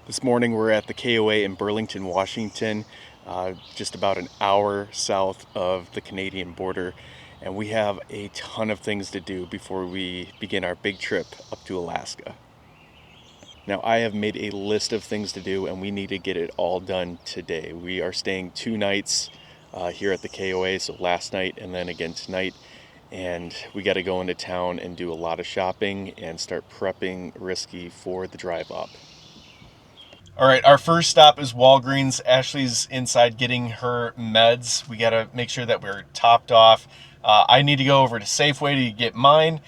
This morning we're at the KOA in Burlington, Washington, just about an hour south of the Canadian border, and we have a ton of things to do before we begin our big trip up to Alaska. Now, I have made a list of things to do, and we need to get it all done today. We are staying 2 nights here at the KOA, so last night and then again tonight, and we got to go into town and do a lot of shopping and start prepping Risky for the drive up. All right, our first stop is Walgreens. Ashley's inside getting her meds. We got to make sure that we're topped off. I need to go over to Safeway to get mine,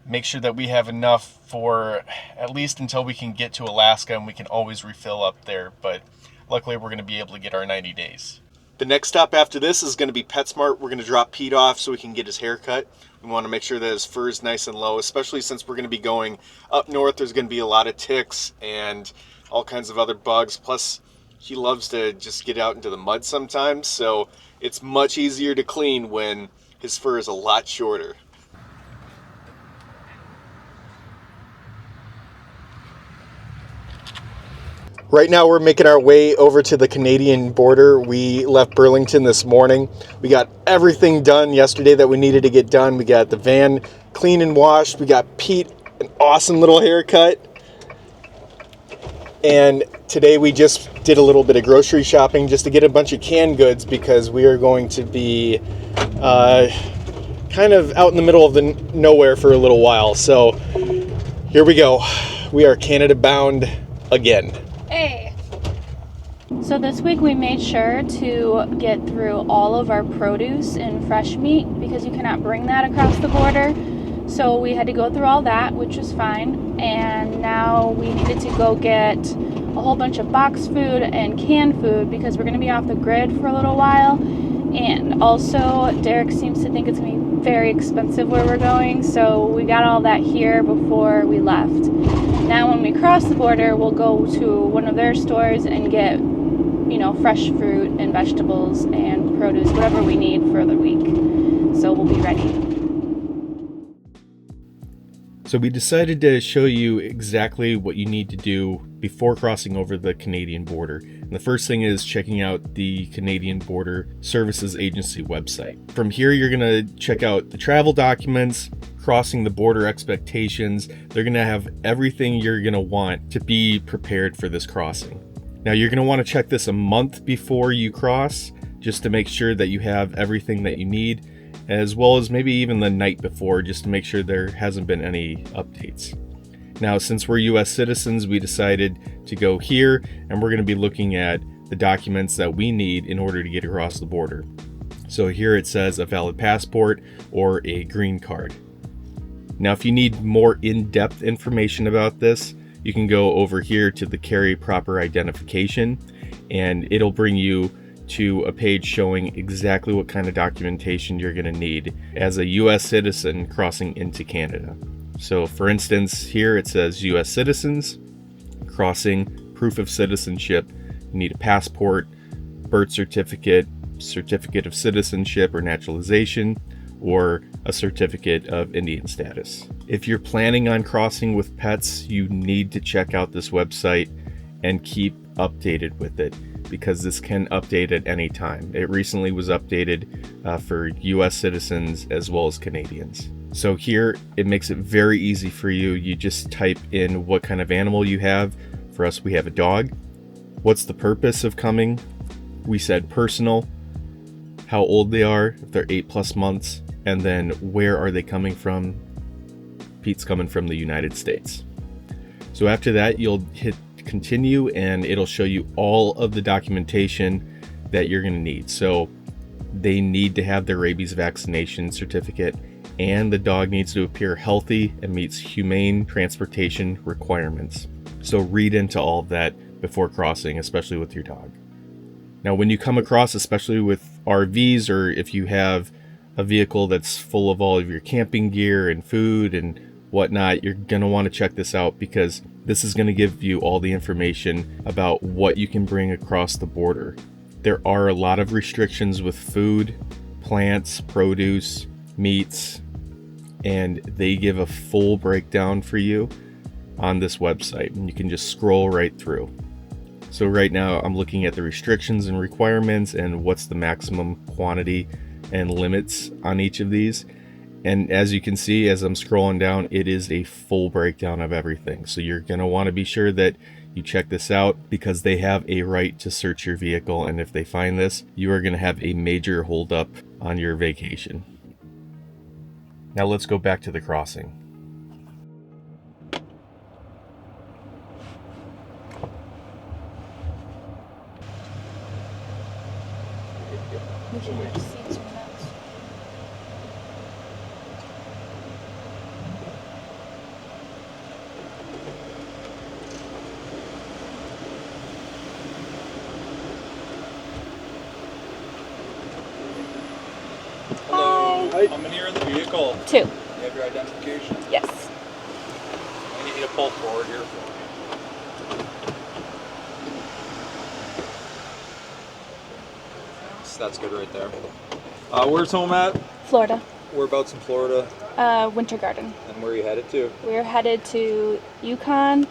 make sure that we have enough for at least until we can get to Alaska, and we can always refill up there. But luckily, we're going to be able to get our 90 days. The next stop after this is going to be PetSmart. We're going to drop Pete off so we can get his hair cut. We want to make sure that his fur is nice and low, especially since we're going to be going up north. There's going to be a lot of ticks and all kinds of other bugs. Plus, he loves to just get out into the mud sometimes, so it's much easier to clean when his fur is a lot shorter. Right now we're making our way over to the Canadian border. We left Burlington this morning. We got everything done yesterday that we needed to get done. We got the van clean and washed. We got Pete an awesome little haircut. And today we just did a little bit of grocery shopping just to get a bunch of canned goods because we are going to be kind of out in the middle of the nowhere for a little while. So here we go. We are Canada bound again. Hey. So this week we made sure to get through all of our produce and fresh meat because you cannot bring that across the border. So we had to go through all that, which was fine. And now we needed to go get a whole bunch of box food and canned food because we're going to be off the grid for a little while. And also, Derek seems to think it's going to be very expensive where we're going. So we got all that here before we left. Now when we cross the border, we'll go to one of their stores and get, fresh fruit and vegetables and produce, whatever we need for the week. So we'll be ready. So we decided to show you exactly what you need to do before crossing over the Canadian border. And the first thing is checking out the Canadian Border Services Agency website. From here, you're going to check out the travel documents, crossing the border expectations. They're going to have everything you're going to want to be prepared for this crossing. Now, you're going to want to check this a month before you cross, just to make sure that you have everything that you need, as well as maybe even the night before, just to make sure there hasn't been any updates. Now, since we're US citizens, we decided to go here, and we're going to be looking at the documents that we need in order to get across the border. So here it says a valid passport or a green card. Now, if you need more in-depth information about this, you can go over here to the Carry Proper Identification, and it'll bring you to a page showing exactly what kind of documentation you're going to need as a US citizen crossing into Canada. So for instance, here it says US citizens crossing, proof of citizenship. You need a passport, birth certificate, certificate of citizenship or naturalization, or a certificate of Indian status. If you're planning on crossing with pets, you need to check out this website and keep updated with it, because this can update at any time. It recently was updated for US citizens as well as Canadians. So here, it makes it very easy for you. You just type in what kind of animal you have. For us, we have a dog. What's the purpose of coming? We said personal, how old they are, if they're 8+ months, and then where are they coming from? Pete's coming from the United States. So after that, you'll hit continue, and it'll show you all of the documentation that you're going to need. So they need to have their rabies vaccination certificate, and the dog needs to appear healthy and meets humane transportation requirements. So read into all of that before crossing, especially with your dog. Now, when you come across, especially with RVs, or if you have a vehicle that's full of all of your camping gear and food and whatnot, you're going to want to check this out, because this is going to give you all the information about what you can bring across the border. There are a lot of restrictions with food, plants, produce, meats, and they give a full breakdown for you on this website, and you can just scroll right through. So right now I'm looking at the restrictions and requirements and what's the maximum quantity and limits on each of these. And as you can see, as I'm scrolling down, it is a full breakdown of everything. So you're going to want to be sure that you check this out, because they have a right to search your vehicle. And if they find this, you are going to have a major holdup on your vacation. Now let's go back to the crossing. We can have seats or not. Hi. How many are in the vehicle? 2. You have your identification? Yes. I need you to pull forward here for me. That's good right there. Where's home at? Florida. Whereabouts in Florida? Winter Garden. And where are you headed to? We're headed to Yukon,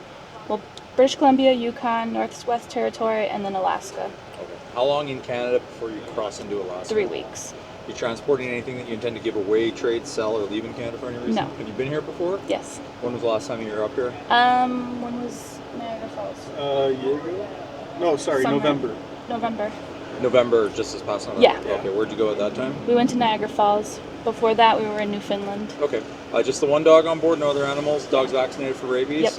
well, British Columbia, Yukon, Northwest Territory, and then Alaska. Okay. How long in Canada before you cross into Alaska? 3 weeks. You transporting anything that you intend to give away, trade, sell, or leave in Canada for any reason? No. Have you been here before? Yes. When was the last time you were up here? When was Niagara Falls? A year ago? No, sorry, Summer. November. November, just this past November? Yeah. Okay, where'd you go at that time? We went to Niagara Falls. Before that, we were in Newfoundland. Okay. Just the one dog on board, no other animals? Dog's vaccinated for rabies? Yep.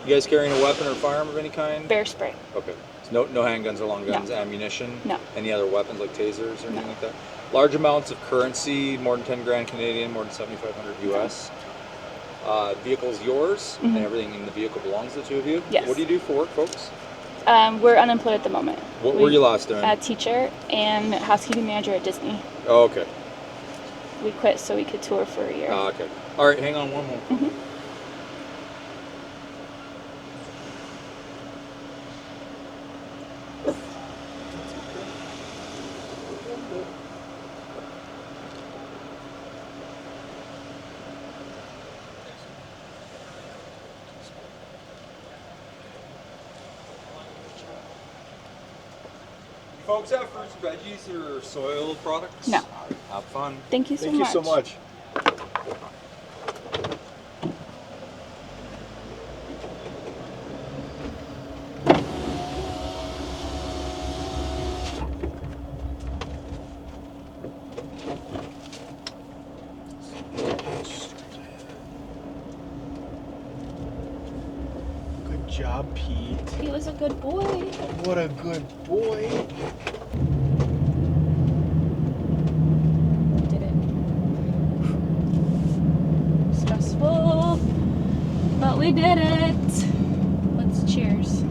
You guys carrying a weapon or firearm of any kind? Bear spray. Okay. So no handguns or long guns, No. ammunition? No. Any other weapons like tasers or anything No. like that? Large amounts of currency, more than 10 grand Canadian, more than 7,500 US. Vehicle's yours, and everything in the vehicle belongs to the two of you? Yes. What do you do for work, folks? We're unemployed at the moment. What were you last doing? A teacher and housekeeping manager at Disney. Oh, okay. We quit so we could tour for a year. Okay. All right, hang on one moment. Folks have fruits, veggies, or soil products? No. Have fun. Thank you so Thank much. you so much. Good job, Pete. He was a good boy. What a good boy. Did it. Stressful, but we did it. Let's cheers.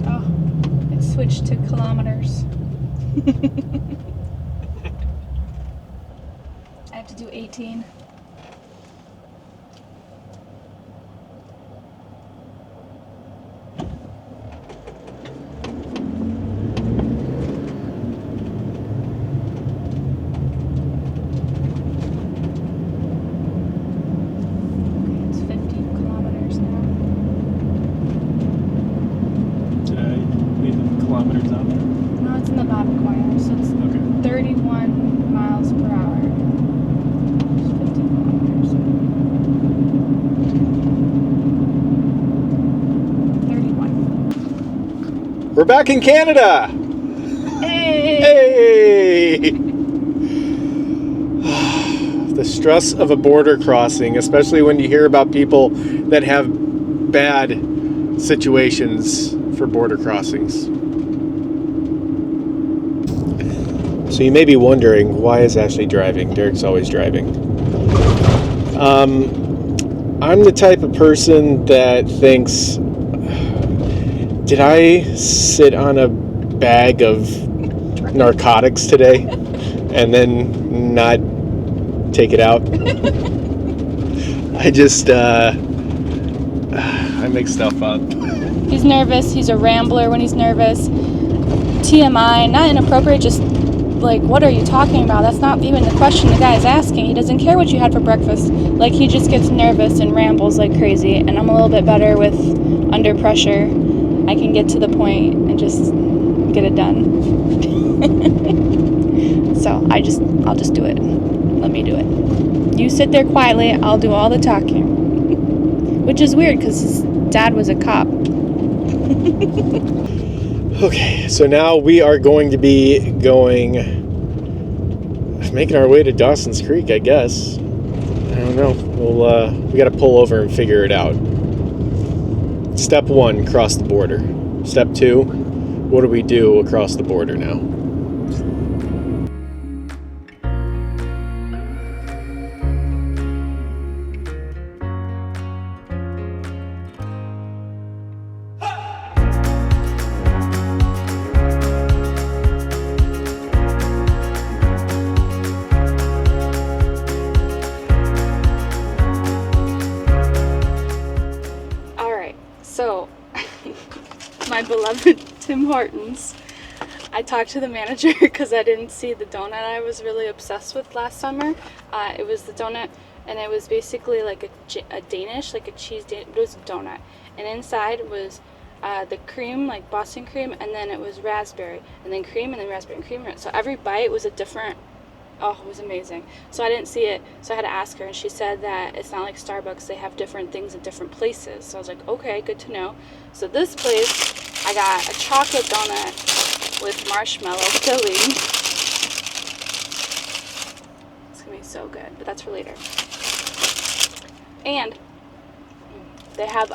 Oh, it switched to kilometers. I have to do 18. It's 50 kilometers now. Did I leave the kilometers on there? No, it's in the bottom corner, so it's Okay. 31 miles per hour. It's 50 kilometers. 31. We're back in Canada! Hey! Hey! The stress of a border crossing, especially when you hear about people that have bad situations for border crossings. So you may be wondering, why is Ashley driving? Derek's always driving. I'm the type of person that thinks, did I sit on a bag of narcotics today and then not take it out? I just, I make stuff up. He's nervous. He's a rambler when he's nervous. TMI, not inappropriate, just like, what are you talking about? That's not even the question the guy is asking. He doesn't care what you had for breakfast. Like, he just gets nervous and rambles like crazy. And I'm a little bit better with under pressure. I can get to the point and just get it done. So I'll just do it. Let me do it. You sit there quietly. I'll do all the talking. Which is weird because his dad was a cop. Okay, so now we are going to be making our way to Dawson's Creek, I guess. I don't know. We got to pull over and figure it out. Step 1, cross the border. Step 2, what do we do across the border now? So, my beloved Tim Hortons, I talked to the manager because I didn't see the donut I was really obsessed with last summer. It was the donut, and it was basically like a Danish, like a cheese Danish, it was a donut. And inside was the cream, like Boston cream, and then it was raspberry, and then cream, and then raspberry and cream. So every bite was a different. Oh, it was amazing. So I didn't see it, so I had to ask her, and she said that it's not like Starbucks, they have different things at different places. So I was like, okay, good to know. So this place, I got a chocolate donut with marshmallow filling. It's gonna be so good, but that's for later. And they have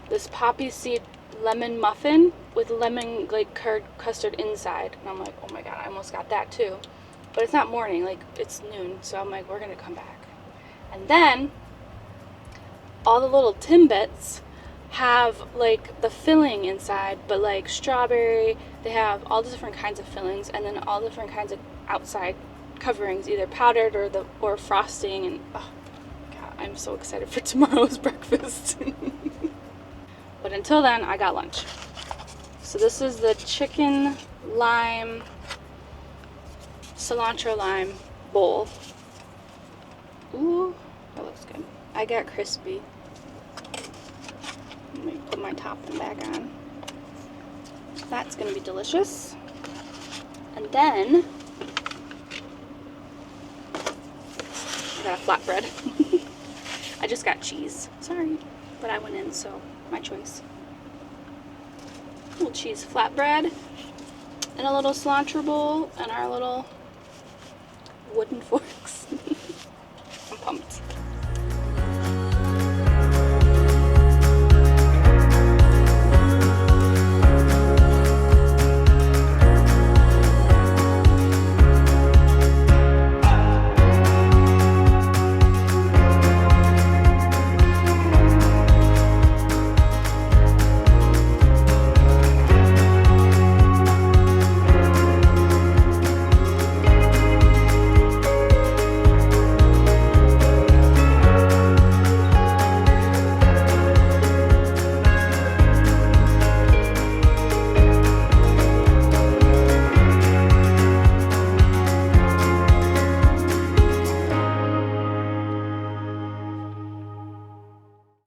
this poppy seed lemon muffin with lemon like curd custard inside, and I'm like, oh my god, I almost got that too. But it's not morning, like it's noon, so I'm like, we're gonna come back. And then all the little Timbits have like the filling inside, but like strawberry, they have all the different kinds of fillings, and then all different kinds of outside coverings, either powdered or frosting. And oh god, I'm so excited for tomorrow's breakfast. But until then, I got lunch. So this is the chicken lime, cilantro lime bowl. Ooh, that looks good. I got crispy. Let me put my topping back on. That's gonna be delicious. And then I got a flatbread. I just got cheese. Sorry, but I went in, so my choice. A little cheese flatbread and a little cilantro bowl and our little wooden forks. I'm pumped.